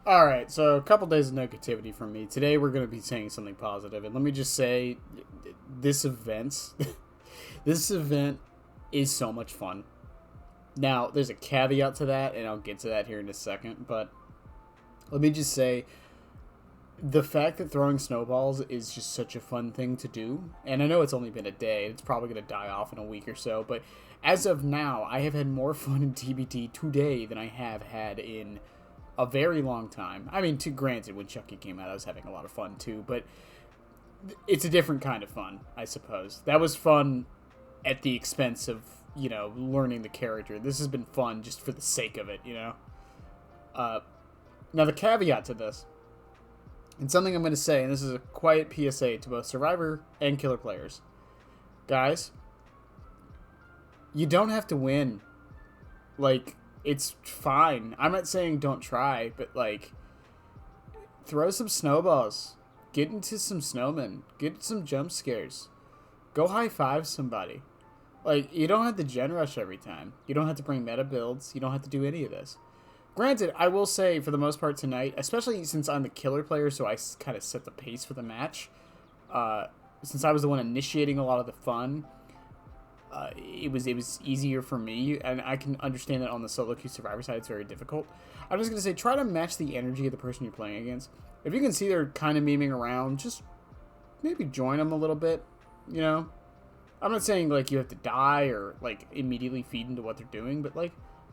All right, so a couple days of negativity from me. Today we're going to be saying something positive, and let me just say, this event, this event is so much fun. Now, there's a caveat to that, and I'll get to that here in a second. But let me just say, the fact that throwing snowballs is just such a fun thing to do, and I know it's only been a day. It's probably going to die off in a week or so, but as of now, I have had more fun in TBT today than I have had in a very long time. I mean, granted, when Chucky came out, I was having a lot of fun too, but it's a different kind of fun, I suppose. That was fun at the expense of, learning the character. This has been fun just for the sake of it. Uh, Now, the caveat to this, and something I'm going to say, and this is a quiet PSA to both Survivor and Killer players. Guys, you don't have to win. Like, it's fine. I'm not saying don't try, but, throw some snowballs. Get into some snowmen. Get some jump scares. Go high-five somebody. You don't have to gen rush every time. You don't have to bring meta builds. You don't have to do any of this. Granted, I will say, for the most part tonight, especially since I'm the killer player, so I kind of set the pace for the match, since I was the one initiating a lot of the fun, it was easier for me, and I can understand that on the solo queue Survivor side it's very difficult. I'm just going to say, try to match the energy of the person you're playing against. If you can see they're kind of memeing around, just maybe join them a little bit, I'm not saying, you have to die or, immediately feed into what they're doing, but,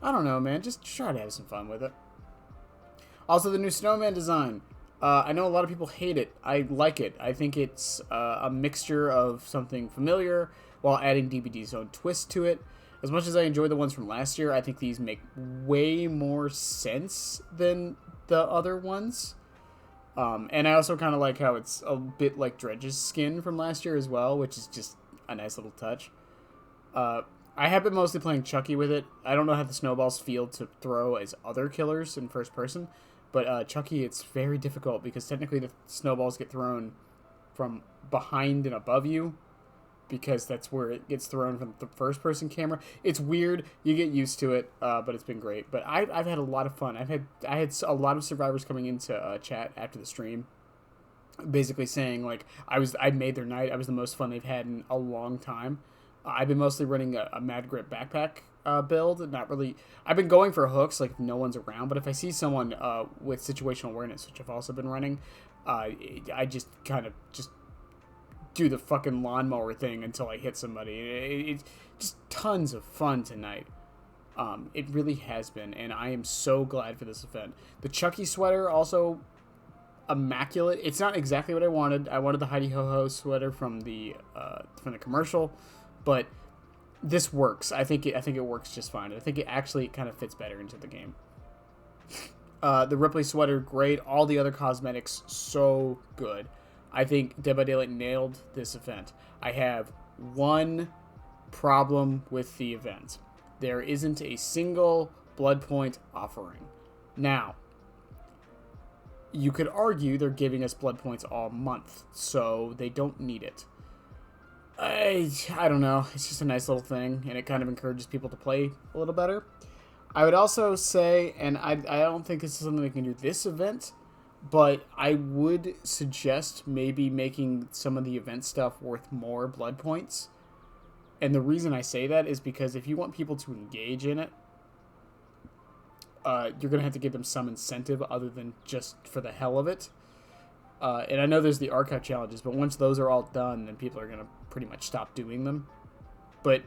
I don't know, man. Just try to have some fun with it. Also, the new snowman design. I know a lot of people hate it. I like it. I think it's a mixture of something familiar while adding DBD's own twist to it. As much as I enjoy the ones from last year, I think these make way more sense than the other ones. And I also kind of like how it's a bit like Dredge's skin from last year as well, which is just a nice little touch. I have been mostly playing Chucky with it. I don't know how the snowballs feel to throw as other killers in first person, but Chucky, it's very difficult because technically the snowballs get thrown from behind and above you because that's where it gets thrown from the first person camera. It's weird. You get used to it, but it's been great. But I've had a lot of fun. I had a lot of survivors coming into chat after the stream, basically saying I made their night. I was the most fun they've had in a long time. I've been mostly running a Mad Grip backpack build. Not really. I've been going for hooks if no one's around. But if I see someone with situational awareness, which I've also been running, I just kind of just do the fucking lawnmower thing until I hit somebody. It's just tons of fun tonight. It really has been, and I am so glad for this event. The Chucky sweater also immaculate. It's not exactly what I wanted. I wanted the Heidi Ho Ho sweater from the commercial. But this works. I think it works just fine. I think it actually kind of fits better into the game. The Ripley sweater, great. All the other cosmetics, so good. I think Dead by Daylight nailed this event. I have one problem with the event. There isn't a single blood point offering. Now, you could argue they're giving us blood points all month, so they don't need it. I don't know. It's just a nice little thing, and it kind of encourages people to play a little better. I would also say, and I don't think this is something we can do this event, but I would suggest maybe making some of the event stuff worth more blood points. And the reason I say that is because if you want people to engage in it, you're going to have to give them some incentive other than just for the hell of it. And I know there's the archive challenges, but once those are all done, then people are going to pretty much stop doing them. But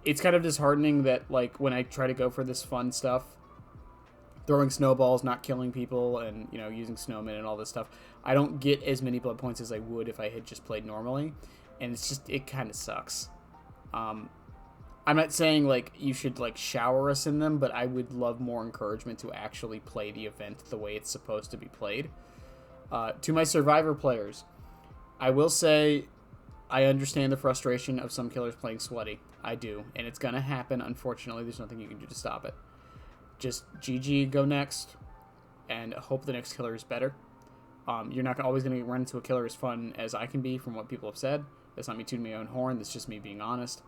it's kind of disheartening that, when I try to go for this fun stuff, throwing snowballs, not killing people, and, using snowmen and all this stuff, I don't get as many blood points as I would if I had just played normally. And it kind of sucks. I'm not saying, you should, shower us in them, but I would love more encouragement to actually play the event the way it's supposed to be played. To my Survivor players, I will say I understand the frustration of some killers playing sweaty. I do, and it's going to happen. Unfortunately, there's nothing you can do to stop it. Just GG, go next, and hope the next killer is better. You're not always going to run into a killer as fun as I can be from what people have said. That's not me tooting my own horn. That's just me being honest.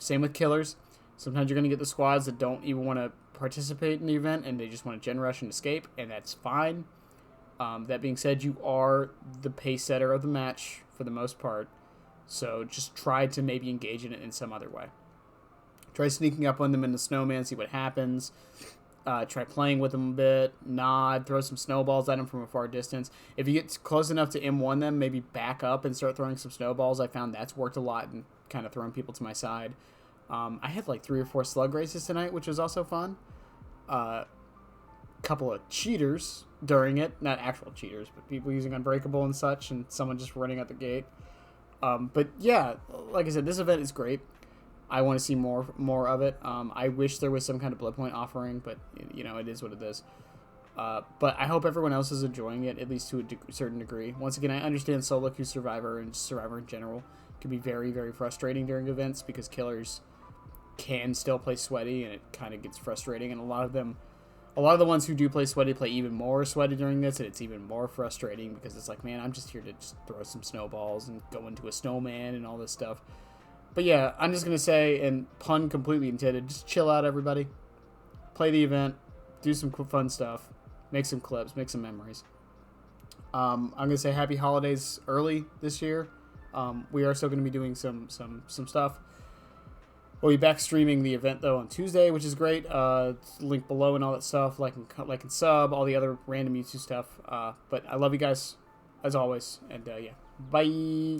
Same with killers. Sometimes you're going to get the squads that don't even want to participate in the event and they just want to gen rush and escape, and that's fine. That being said, you are the pace setter of the match for the most part, so just try to maybe engage in it in some other way. Try sneaking up on them in the snowman, see what happens. Try playing with them a bit, nod, throw some snowballs at them from a far distance. If you get close enough to M1 them, maybe back up and start throwing some snowballs. I found that's worked a lot and kind of throwing people to my side. I had like 3 or 4 slug races tonight, which was also fun. Couple of cheaters during it, not actual cheaters, but people using Unbreakable and such, and someone just running out the gate. But yeah, like I said, this event is great. I want to see more of it. I wish there was some kind of blood point offering, but you know, it is what it is. But I hope everyone else is enjoying it, at least to a certain degree. Once again, I understand solo queue Survivor and Survivor in general can be very, very frustrating during events because killers can still play sweaty, and it kind of gets frustrating. And a lot of the ones who do play sweaty play even more sweaty during this, and it's even more frustrating because it's like, man, I'm just here to just throw some snowballs and go into a snowman and all this stuff. But yeah, I'm just going to say, and pun completely intended, just chill out, everybody. Play the event. Do some fun stuff. Make some clips. Make some memories. I'm going to say happy holidays early this year. We are still going to be doing some stuff. We'll be back streaming the event, though, on Tuesday, which is great. Link below and all that stuff. Like and sub, all the other random YouTube stuff. But I love you guys, as always. And, yeah. Bye.